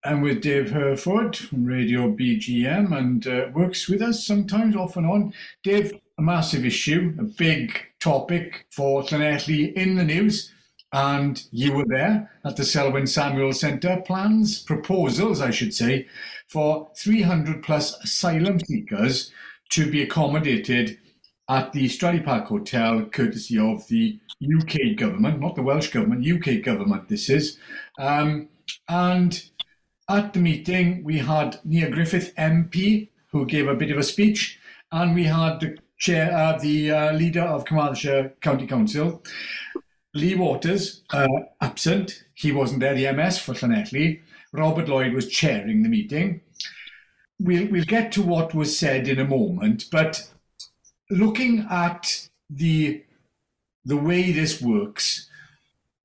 I'm with Dave Hurford from Radio BGM and works with us sometimes off and on. Dave, a massive issue, a big topic for Llanelli in the news, and you were there at the Selwyn Samuel Centre. Proposals, I should say, for 300 plus asylum seekers to be accommodated at the Stadey Park Hotel, courtesy of the UK government, not the Welsh government, UK government this is. And at the meeting, we had Nia Griffith MP, who gave a bit of a speech, and we had the leader of Carmarthenshire County Council, Lee Waters, absent. He wasn't there, the MS for Llanelli. Robert Lloyd was chairing the meeting. We'll get to what was said in a moment, but looking at the way this works,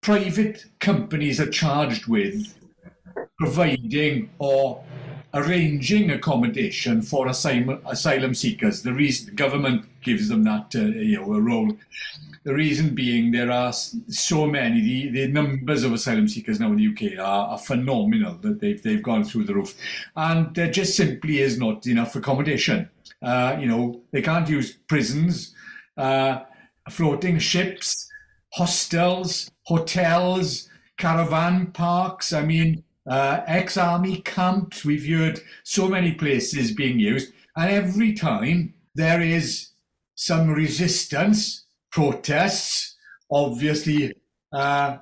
private companies are charged with providing or arranging accommodation for asylum seekers. The reason the government gives them that a role. The reason being there are so many. The numbers of asylum seekers now in the UK are phenomenal. That they've gone through the roof, and there just simply is not enough accommodation. They can't use prisons, floating ships, hostels, hotels, caravan parks. I mean, ex-army camps. We've heard so many places being used, and every time there is some resistance, protests, obviously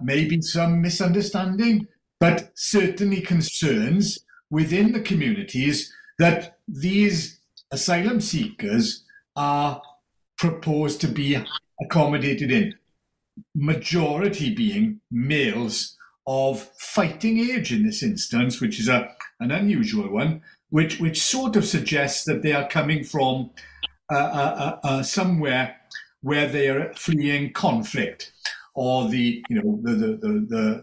maybe some misunderstanding, but certainly concerns within the communities that these asylum seekers are proposed to be accommodated in, majority being males of fighting age in this instance, which is an unusual one, which sort of suggests that they are coming from somewhere where they are fleeing conflict or the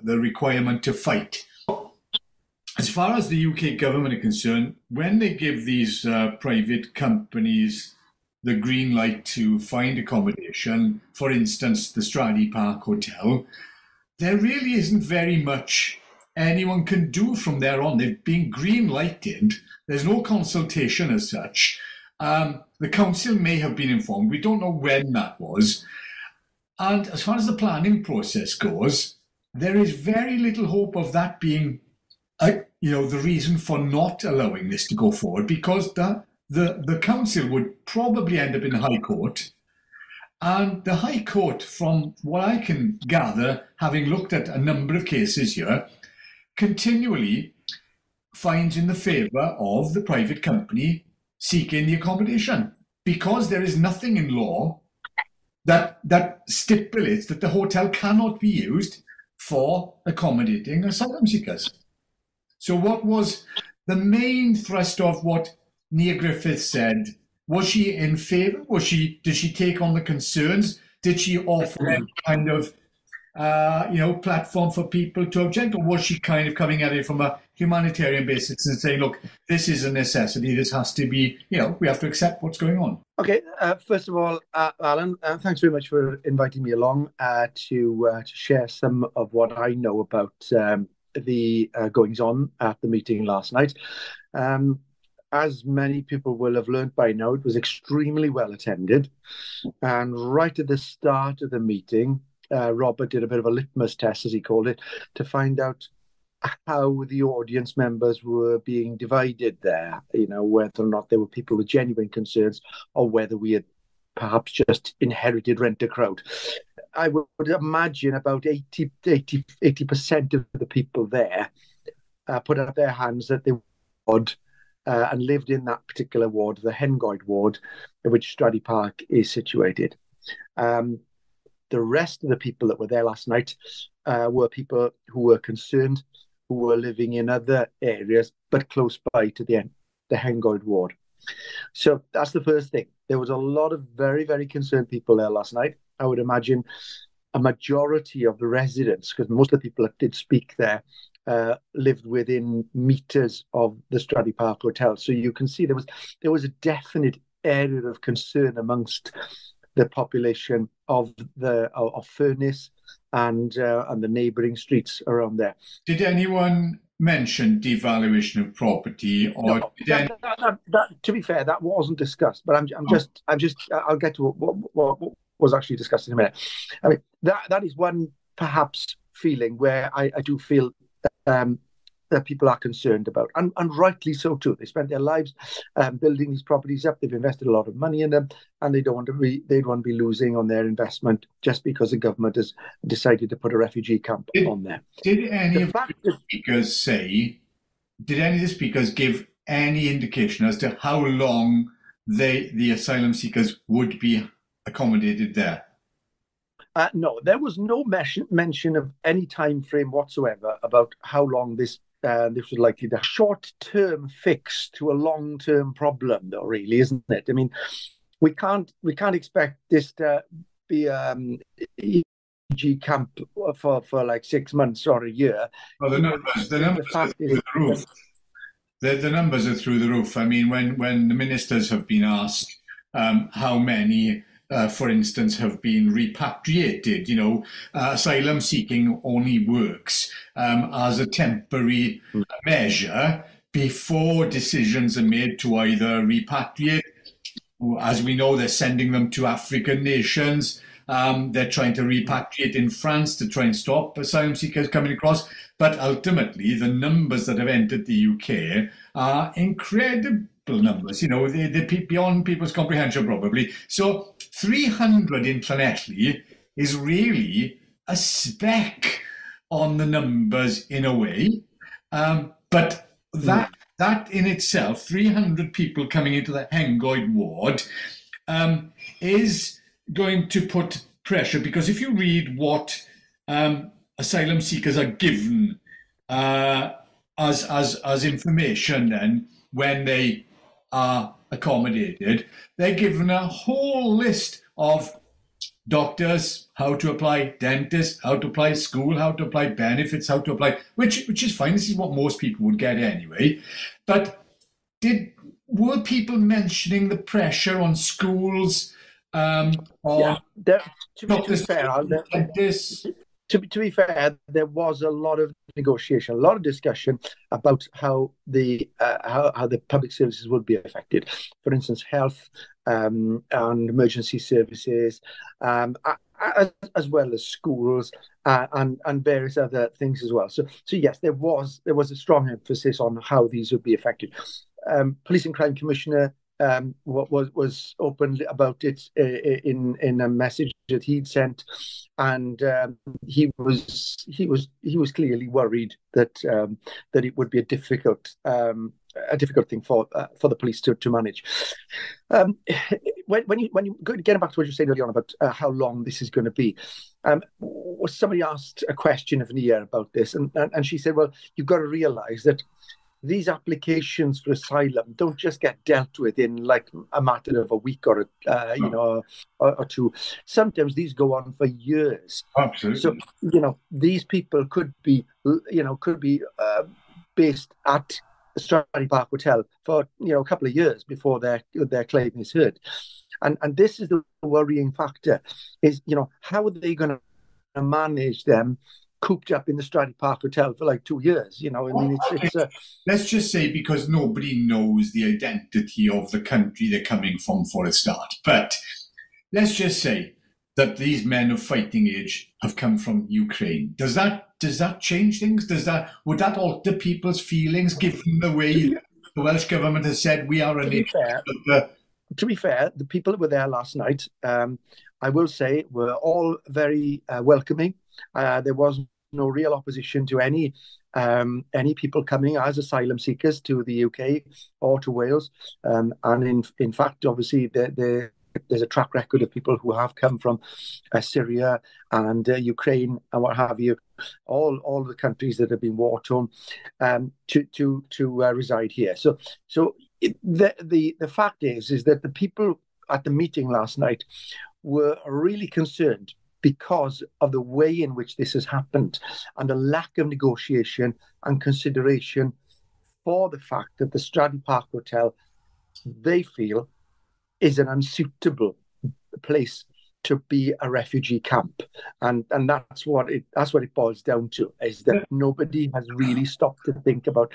requirement to fight. As far as the UK government are concerned, when they give these private companies the green light to find accommodation, for instance, the Stadey Park Hotel, there really isn't very much anyone can do from there on. They've been green lighted. There's no consultation as such. The council may have been informed. We don't know when that was. And as far as the planning process goes, there is very little hope of that being the reason for not allowing this to go forward, because the council would probably end up in the High Court. And the High Court, from what I can gather, having looked at a number of cases here, continually finds in the favour of the private company seeking the accommodation, because there is nothing in law that stipulates that the hotel cannot be used for accommodating asylum seekers. So what was the main thrust of what Nia Griffith said? Was she in favour? Did she take on the concerns? Did she offer any kind of platform for people to object, or was she kind of coming at it from a humanitarian basis and saying, look, this is a necessity, this has to be, we have to accept what's going on? Okay, first of all, Alan, thanks very much for inviting me along to share some of what I know about the goings-on at the meeting last night. As many people will have learned by now, it was extremely well attended. And right at the start of the meeting, Robert did a bit of a litmus test, as he called it, to find out how the audience members were being divided there, whether or not there were people with genuine concerns or whether we had perhaps just inherited rent-a-crowd. I would imagine about 80% of the people there put up their hands that they would and lived in that particular ward, the Hengoed ward, in which Stadey Park is situated. The rest of the people that were there last night were people who were concerned, who were living in other areas, but close by to the Hengoed ward. So that's the first thing. There was a lot of very, very concerned people there last night. I would imagine a majority of the residents, because most of the people that did speak there, lived within meters of the Stadey Park Hotel. So you can see there was a definite area of concern amongst the population of Furness and the neighbouring streets around there. Did anyone mention devaluation of property, or No, did any? to be fair, that wasn't discussed. But I'll get to what was actually discussed in a minute. I mean, that is one perhaps feeling where I do feel um, that people are concerned about, and rightly so too. They spent their lives building these properties up. They've invested a lot of money in them, and they don't want to be. They don't want to be losing on their investment just because the government has decided to put a refugee camp on there. Did any The of fact the that speakers say? Did any of the speakers give any indication as to how long the asylum seekers would be accommodated there? no, there was no mention of any time frame whatsoever about how long this was likely to short-term fix to a long-term problem, though. Really, isn't it? I mean, we can't expect this to be EG camp for like 6 months or a year. Well, the The numbers are fact through is, the roof. The numbers are through the roof. I mean, when the ministers have been asked how many, for instance, have been repatriated, asylum seeking only works as a temporary measure before decisions are made to either repatriate. As we know, they're sending them to African nations. They're trying to repatriate in France to try and stop asylum seekers coming across. But ultimately, the numbers that have entered the UK are incredible numbers. They're beyond people's comprehension, probably. So 300 in Llanelli is really a speck on the numbers in a way. But that in itself, 300 people coming into the Hengoed ward, is going to put pressure, because if you read what asylum seekers are given as information, then when they are accommodated, they're given a whole list of doctors, how to apply, dentists, how to apply school, how to apply benefits, how to apply, which is fine. This is what most people would get anyway. But were people mentioning the pressure on schools, on to be doctors, fair, dentists? to be fair, there was a lot of negotiation, a lot of discussion about how the public services would be affected. For instance, health and emergency services, as well as schools and various other things as well. So yes, there was a strong emphasis on how these would be affected. Police and Crime Commissioner was open about it in a message that he'd sent, and he was clearly worried that it would be a difficult thing for the police to manage. When you getting back to what you were saying earlier on about how long this is going to be, somebody asked a question of Nia about this, and she said, "Well, you've got to realise that these applications for asylum don't just get dealt with in like a matter of a week or or two. Sometimes these go on for years. Absolutely. So these people could be based at the Stadey Park Hotel for a couple of years before their claim is heard, and this is the worrying factor: is how are they going to manage them cooped up in the Stadey Park Hotel for like 2 years? Let's just say, because nobody knows the identity of the country they're coming from for a start. But let's just say that these men of fighting age have come from Ukraine. Does that change things? Would that alter people's feelings, given the way the Welsh government has said we are a nation? To be fair, the people that were there last night, I will say, were all very welcoming. There was no real opposition to any people coming as asylum seekers to the UK or to Wales, and in fact, obviously, there's a track record of people who have come from Syria and Ukraine and what have you, all the countries that have been war torn, to reside here. So the fact is that the people at the meeting last night were really concerned because of the way in which this has happened and a lack of negotiation and consideration for the fact that the Stadey Park Hotel, they feel, is an unsuitable place to be a refugee camp, and that's what it boils down to, is that nobody has really stopped to think about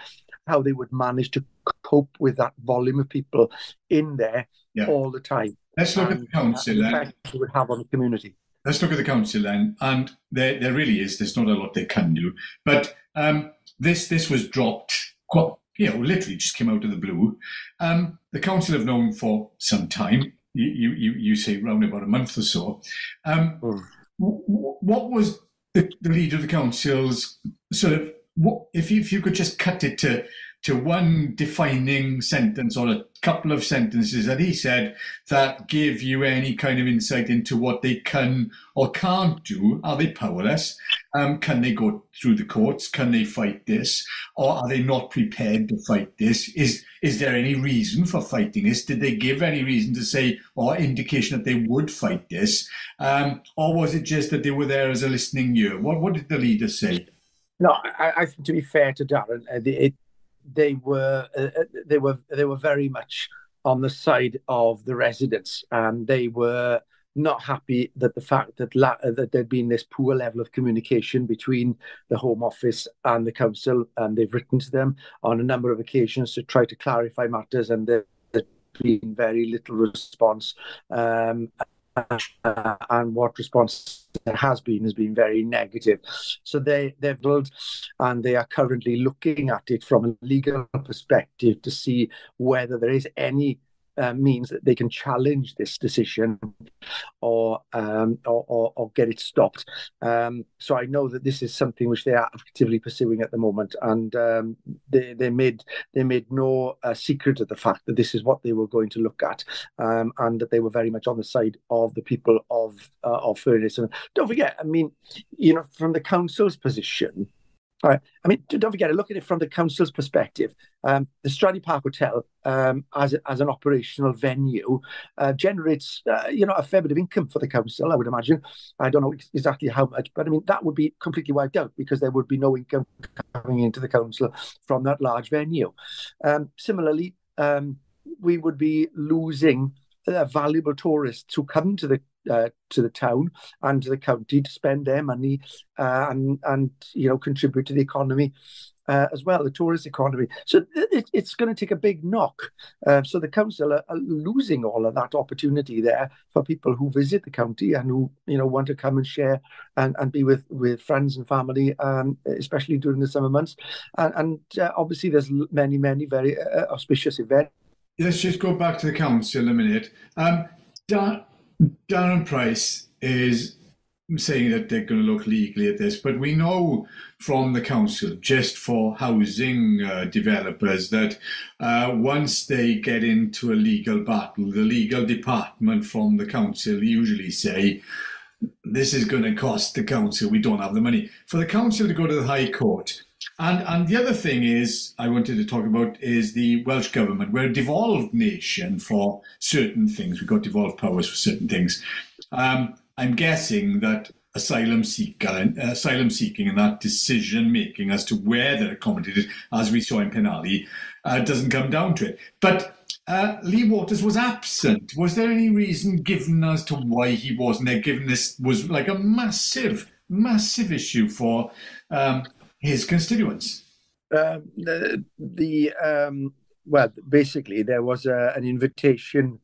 how they would manage to cope with that volume of people in there all the time. Let's look at the council then. The effect it would have on the community. Let's look at the council then, and there really is. There's not a lot they can do, but this was dropped. Literally just came out of the blue. The council have known for some time. You say around about a month or so. What was the leader of the council's sort of? If you could just cut it to one defining sentence or a couple of sentences that he said that give you any kind of insight into what they can or can't do. Are they powerless? Can they go through the courts? Can they fight this? Or are they not prepared to fight this? Is there any reason for fighting this? Did they give any reason to say or indication that they would fight this? Or was it just that they were there as a listening ear? What did the leader say? No, I think, to be fair to Darren, they were very much on the side of the residents, and they were not happy that the fact that there'd been this poor level of communication between the Home Office and the council, and they've written to them on a number of occasions to try to clarify matters, and there's been very little response. And what response there has been very negative. So they've built, and they are currently looking at it from a legal perspective to see whether there is any means that they can challenge this decision or get it stopped. So I know that this is something which they are actively pursuing at the moment, and they made no secret of the fact that this is what they were going to look at, and that they were very much on the side of the people of Furness. And don't forget, I mean, from the council's position. All right. I mean, don't forget, look at it from the council's perspective. The Stadey Park Hotel, as an operational venue, generates, a fair bit of income for the council, I would imagine. I don't know exactly how much, but I mean, that would be completely wiped out because there would be no income coming into the council from that large venue. Similarly, we would be losing valuable tourists who come to the town and to the county to spend their money and contribute to the economy as well, the tourist economy. So it's going to take a big knock. So the council are losing all of that opportunity there for people who visit the county and who want to come and share and be with friends and family, especially during the summer months. And obviously there's many very auspicious events. Let's just go back to the council a minute. Darren Price is saying that they're going to look legally at this, but we know from the council, just for housing developers, that once they get into a legal battle, the legal department from the council usually say, this is going to cost the council, we don't have the money. For the council to go to the High Court. And the other thing I wanted to talk about is the Welsh Government. We're a devolved nation for certain things. We've got devolved powers for certain things. I'm guessing that asylum seeking and that decision making as to where they're accommodated, as we saw in Penally, doesn't come down to it. But Lee Waters was absent. Was there any reason given as to why he wasn't there, given this was like a massive issue for his constituents? Basically, there was an invitation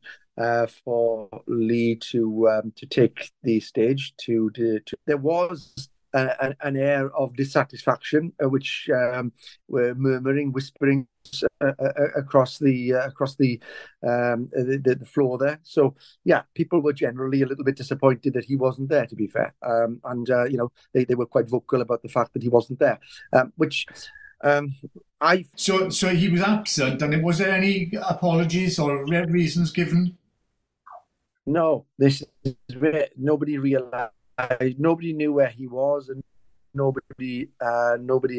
for Lee to take the stage. There was an air of dissatisfaction, which were murmuring, whispering across the floor there. So yeah, people were generally a little bit disappointed that he wasn't there, to be fair, and they were quite vocal about the fact that he wasn't there, which So he was absent, and was there any apologies or reasons given? No, this is where nobody realized, nobody knew where he was, and nobody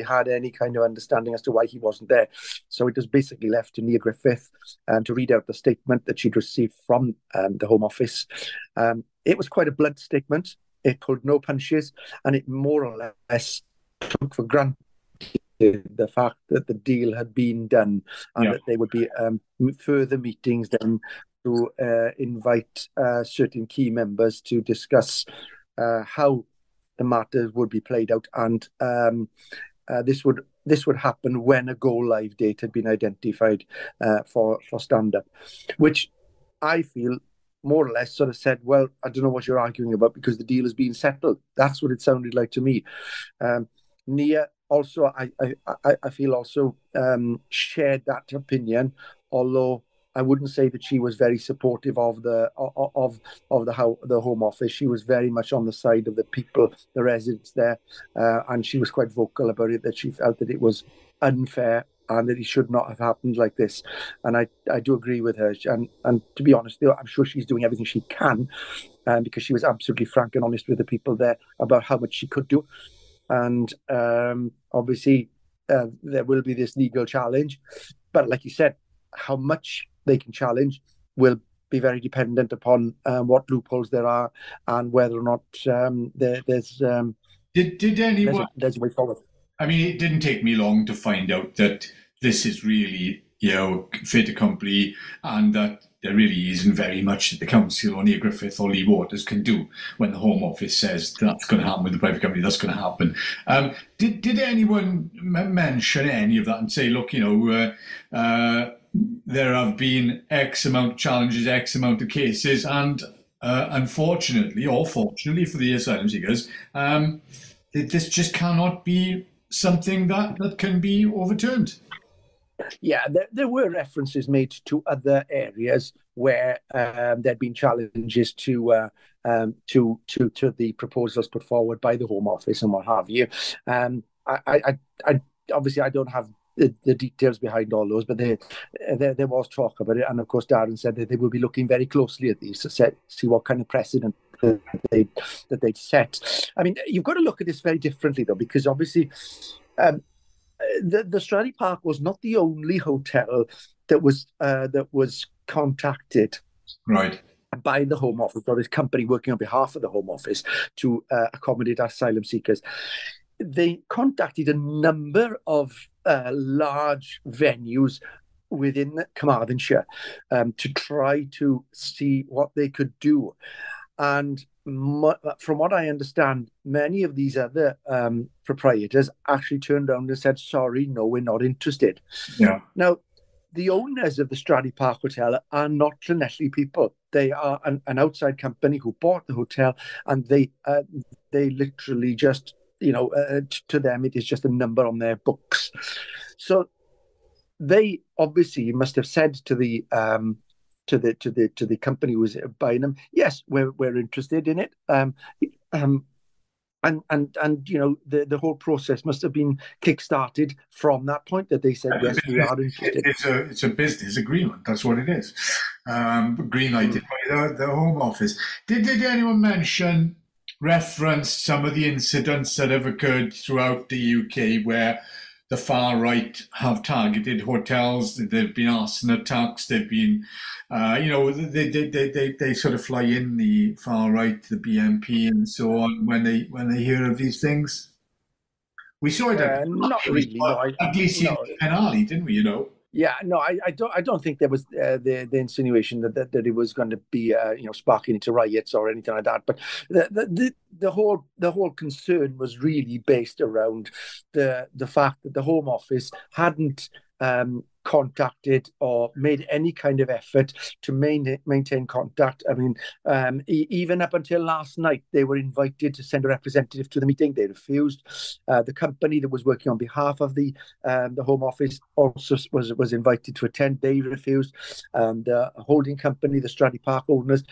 had any kind of understanding as to why he wasn't there. So it was basically left to Nia Griffith to read out the statement that she'd received from the Home Office. It was quite a blunt statement. It pulled no punches, and it more or less took for granted the fact that the deal had been done and that there would be further meetings then to invite certain key members to discuss how the matters would be played out, and this would happen when a go live date had been identified for stand up, which I feel more or less sort of said, well, I don't know what you're arguing about because the deal has been settled. That's what it sounded like to me. Nia also, I feel also shared that opinion, although I wouldn't say that she was very supportive of the Home Office. She was very much on the side of the people, the residents there, and she was quite vocal about it, that she felt that it was unfair and that it should not have happened like this. And I do agree with her. And to be honest, I'm sure she's doing everything she can, because she was absolutely frank and honest with the people there about how much she could do. And obviously, there will be this legal challenge. But like you said, how much they can challenge will be very dependent upon what loopholes there are and whether or not there's a way forward. I mean, it didn't take me long to find out that this is really, fait accompli, and that there really isn't very much that the council or Neil Griffith or Lee Waters can do when the Home Office says that's going to happen with the private company, that's going to happen. Did anyone mention any of that and say, look, there have been X amount of challenges, X amount of cases, and unfortunately, or fortunately for the asylum seekers, this just cannot be something that can be overturned? Yeah, there were references made to other areas where there'd been challenges to the proposals put forward by the Home Office and what have you. I obviously I don't have the details behind all those, but there was talk about it, and of course Darren said that they will be looking very closely at these to see what kind of precedent that they'd set. I mean, you've got to look at this very differently though, because obviously the Stadey Park was not the only hotel that was contacted, right, by the Home Office or this company working on behalf of the Home Office to accommodate asylum seekers. They contacted a number of large venues within Carmarthenshire to try to see what they could do. And from what I understand, many of these other proprietors actually turned around and said, sorry, no, we're not interested. Yeah. Now, the owners of the Stadey Park Hotel are not Llanelli people. They are an outside company who bought the hotel, and they literally just, to them, it is just a number on their books. So they obviously must have said to the company who was buying them, yes, we're interested in it. And the whole process must have been kick-started from that point, that they said, yes, we are interested. It's a business agreement. That's what it is. Green-lighted by the Home Office. Did anyone reference some of the incidents that have occurred throughout the UK where the far right have targeted hotels? There've been arson attacks. There've been, they sort of fly in, the far right, the BNP, and so on when they hear of these things. We saw it not really. At least in Penally, didn't we? Yeah, no, I don't think there was the insinuation that it was going to be sparking into riots or anything like that. But the whole concern was really based around the fact that the Home Office hadn't contacted or made any kind of effort to maintain contact. I mean, even up until last night, they were invited to send a representative to the meeting. They refused. The company that was working on behalf of the Home Office also was invited to attend. They refused. The holding company, the Stadey Park owners,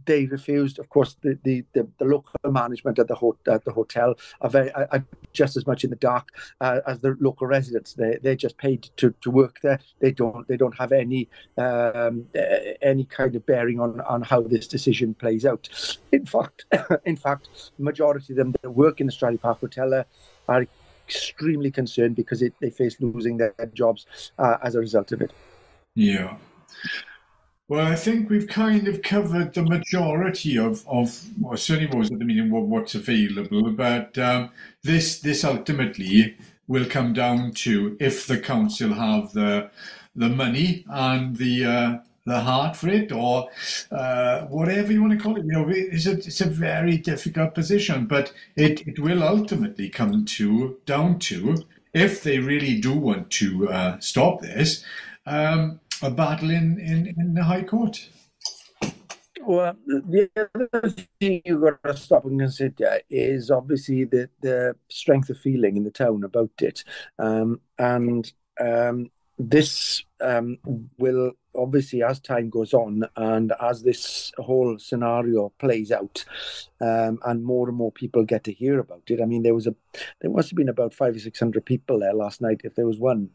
they refused. Of course, the local management at the hotel are just as much in the dark as the local residents. They're just paid to work there. They don't have any kind of bearing on how this decision plays out. In fact, the majority of them that work in the Stadey Park Hotel are extremely concerned because they face losing their jobs as a result of it. Yeah. Well, I think we've kind of covered the majority of well, certainly what was at the meeting, what's available, but this ultimately will come down to if the council have the money and the the heart for it, or whatever you want to call it. It's a very difficult position, but it will ultimately come down to, if they really do want to stop this, a battle in the High Court. Well, the other thing you've got to stop and consider is obviously the strength of feeling in the town about it. And this will obviously, as time goes on and as this whole scenario plays out, and more people get to hear about it. I mean, there must have been about 500 or 600 people there last night, if there was one.